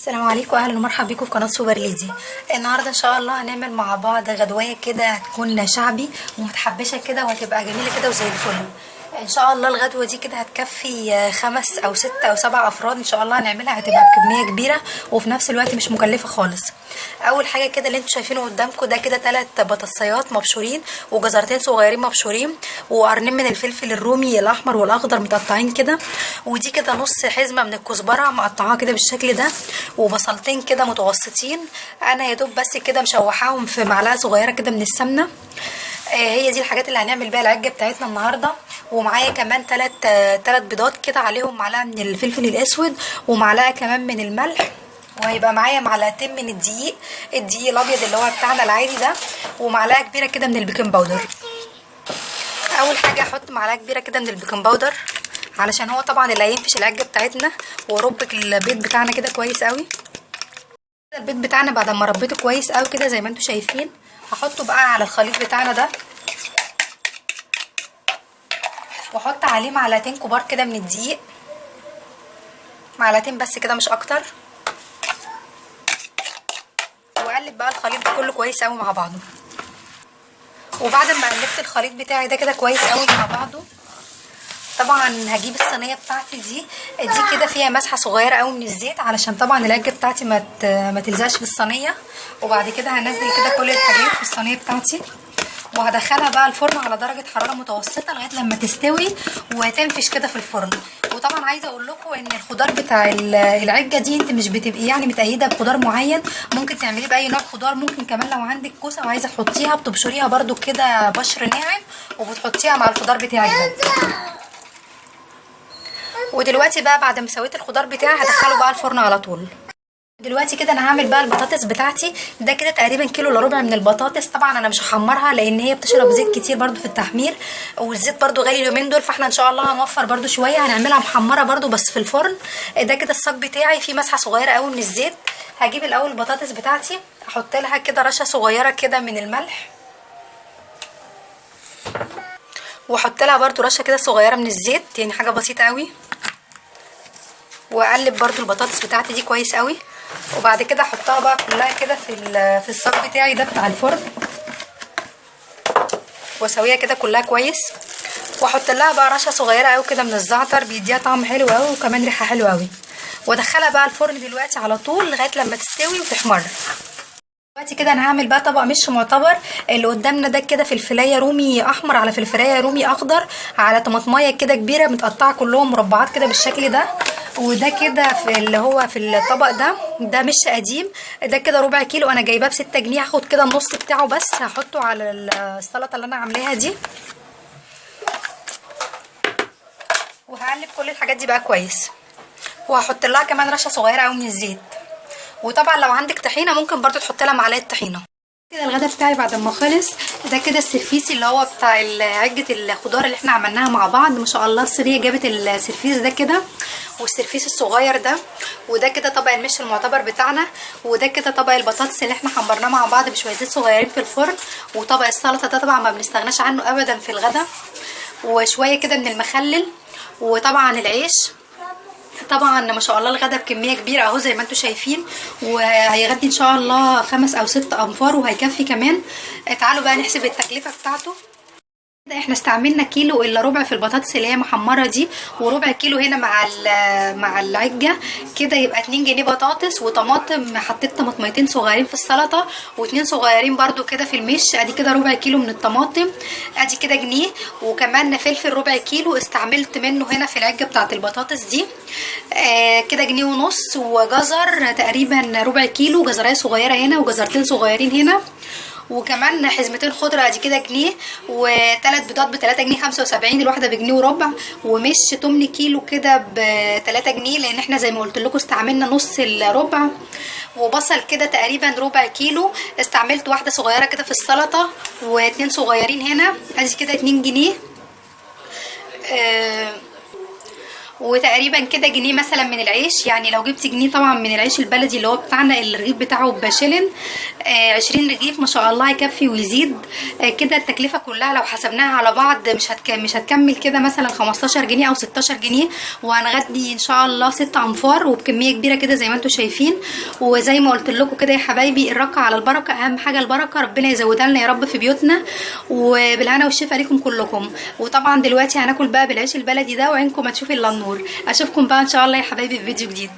السلام عليكم، اهلا ومرحبا بيكم في قناه سوبر ليدي. النهارده ان شاء الله هنعمل مع بعض غدوايه كده هتكون شعبي ومتحبشه كده وهتبقى جميله كده وزي الفل. ان شاء الله الغدوه دي كده هتكفي 5 أو 6 أو 7 افراد ان شاء الله هنعملها، هتبقى بكميه كبيره وفي نفس الوقت مش مكلفه خالص. اول حاجه كده اللي انتوا شايفينه قدامكم ده كده 3 بطاطسيات مبشورين وجزرتين صغيرين مبشورين وقرنين من الفلفل الرومي الاحمر والاخضر متقطعين كده، ودي كده نص حزمه من الكزبره مقطعاها كده بالشكل ده، وبصلتين كده متوسطين انا يا دوب بس كده مشوحاهم في معلقه صغيره كده من السمنه. هي دي الحاجات اللي هنعمل بيها العجه بتاعتنا النهارده. ومعايا كمان 3 بيضات كده عليهم معلقه من الفلفل الاسود ومعلقه كمان من الملح، وهيبقى معايا معلقتين من الدقيق الابيض اللي هو بتاعنا العادي ده، ومعلقه كبيره كده من البيكنج باودر. اول حاجه احط معلقه كبيره كده من البيكنج باودر علشان هو طبعا اللي هينفش العجه بتاعتنا، وربك البيض بتاعنا كده كويس قوي. البيض بتاعنا بعد ما ربيته كويس قوي كده زي ما انتم شايفين هحطه بقى على الخليط بتاعنا ده، واحط عليه معلقتين كبار كده من الدقيق، معلقتين بس كده مش اكتر، واقلب بقى الخليط ده كله كويس قوي مع بعضه. وبعد ما قلبت الخليط بتاعي ده كده كويس قوي مع بعضه، طبعا هجيب الصينيه بتاعتي دي كده فيها مسحه صغيره قوي من الزيت علشان طبعا العجه بتاعتي ما تلزقش في الصينيه. وبعد كده هنزل كده كل الحاجات في الصينيه بتاعتي وهدخلها بقى الفرن على درجه حراره متوسطه لغايه لما تستوي وتنفش كده في الفرن. وطبعا عايزه اقول لكم ان الخضار بتاع العجه دي انت مش بتبقي يعني متأيده بخضار معين، ممكن تعمليه باي نوع خضار. ممكن كمان لو عندك كوسه وعايزه تحطيها بتبشريها برده كده بشر ناعم وبتحطيها مع الخضار بتاعك ده. ودلوقتي بقى بعد ما سويت الخضار بتاعي هدخله بقى الفرن على طول. دلوقتي كده انا هعمل بقى البطاطس بتاعتي. ده كده تقريبا كيلو الا ربع من البطاطس. طبعا انا مش هحمرها لان هي بتشرب زيت كتير برده في التحمير، والزيت برده غالي اليومين دول، فاحنا ان شاء الله هنوفر برده شويه، هنعملها محمره برده بس في الفرن. ده كده الصاج بتاعي فيه مسحه صغيره قوي من الزيت. هجيب الاول البطاطس بتاعتي احط لها كده رشه صغيره كده من الملح، واحط لها برده رشه كده صغيره من الزيت، يعني حاجه بسيطه قوي، واقلب برده البطاطس بتاعتي دي كويس قوي. وبعد كده احطها بقى كلها كده في الصاج بتاعي ده بتاع الفرن، واسويها كده كلها كويس، واحط لها بقى رشه صغيره قوي كده من الزعتر بيديها طعم حلو قوي وكمان ريحه حلوه قوي. وادخلها بقى الفرن دلوقتي على طول لغايه لما تستوي وتحمر. دلوقتي كده انا هعمل بقى طبق مش معتبر. اللي قدامنا ده كده فلفلايه رومي احمر على فلفلايه رومي اخضر على طماطمايه كده كبيره متقطعه كلهم مربعات كده بالشكل ده. وده كده في اللي هو في الطبق ده مش قديم، ده كده ربع كيلو انا جايباه ب6 جنيه. هاخد كده النص بتاعه بس هحطه على السلطه اللي انا عاملاها دي، وهقلب كل الحاجات دي بقى كويس، وهحط لها كمان رشه صغيره قوي من الزيت. وطبعا لو عندك طحينه ممكن برضو تحط لها معلقه طحينه. كده الغدا بتاعي بعد ما خلص ده كده السرفيس اللي هو بتاع عجه الخضار اللي احنا عملناها مع بعض. ما شاء الله الصينيه جابت السرفيس ده كده والسرفيس الصغير ده. وده كده طبق المش المعتبر بتاعنا، وده كده طبق البطاطس اللي احنا حمرناه مع بعض بشويه زيت صغيرين في الفرن، وطبق السلطه ده طبعا ما بنستغناش عنه ابدا في الغدا، وشويه كده من المخلل، وطبعا العيش. طبعا ما شاء الله الغدا بكميه كبيره اهو زي ما انتم شايفين، وهيغدي ان شاء الله 5 أو 6 انفار وهيكفي كمان. تعالوا بقى نحسب التكلفه بتاعته. احنا استعملنا كيلو الا ربع في البطاطس اللي هي محمره دي، وربع كيلو هنا مع العجه كده، يبقى 2 جنيه بطاطس وطماطم. حطيت طماطميتين صغيرين في السلطه و2 صغيرين برده كده في المش. ادي كده ربع كيلو من الطماطم، ادي كده جنيه. وكمان فلفل ربع كيلو استعملت منه هنا في العجه بتاعه البطاطس دي، كده جنيه ونص. وجزر تقريبا ربع كيلو، جزرايه صغيره هنا وجزرتين صغيرين هنا، وكمان حزمتين خضره ادي كده جنيه. و3 بيضات ب3 جنيه 75، الواحده بجنيه وربع. ومش تمن كيلو كده ب3 جنيه لان احنا زي ما قلت لكم استعملنا نص الربع. وبصل كده تقريبا ربع كيلو، استعملت واحده صغيره كده في السلطه و2 صغيرين هنا ادي كده 2 جنيه. وتقريبا كده جنيه مثلا من العيش. يعني لو جبت جنيه طبعا من العيش البلدي اللي هو بتاعنا الرغيف بتاعه بشلن، 20 رغيف ما شاء الله هيكفي ويزيد. كده التكلفه كلها لو حسبناها على بعض مش هتكمل كده مثلا 15 جنيه او 16 جنيه. وهنغدي ان شاء الله 6 انفار وبكميه كبيره كده زي ما انتم شايفين. وزي ما قلت لكم كده يا حبايبي، الرقه على البركه، اهم حاجه البركه، ربنا يزودها لنا يا رب في بيوتنا، وبالهنا والشفا ليكم كلكم. وطبعا دلوقتي هناكل بقى بالعيش البلدي ده وعينكم ما تشوفي الا النور. اشوفكم بقى ان شاء الله يا حبايبي في فيديو جديد.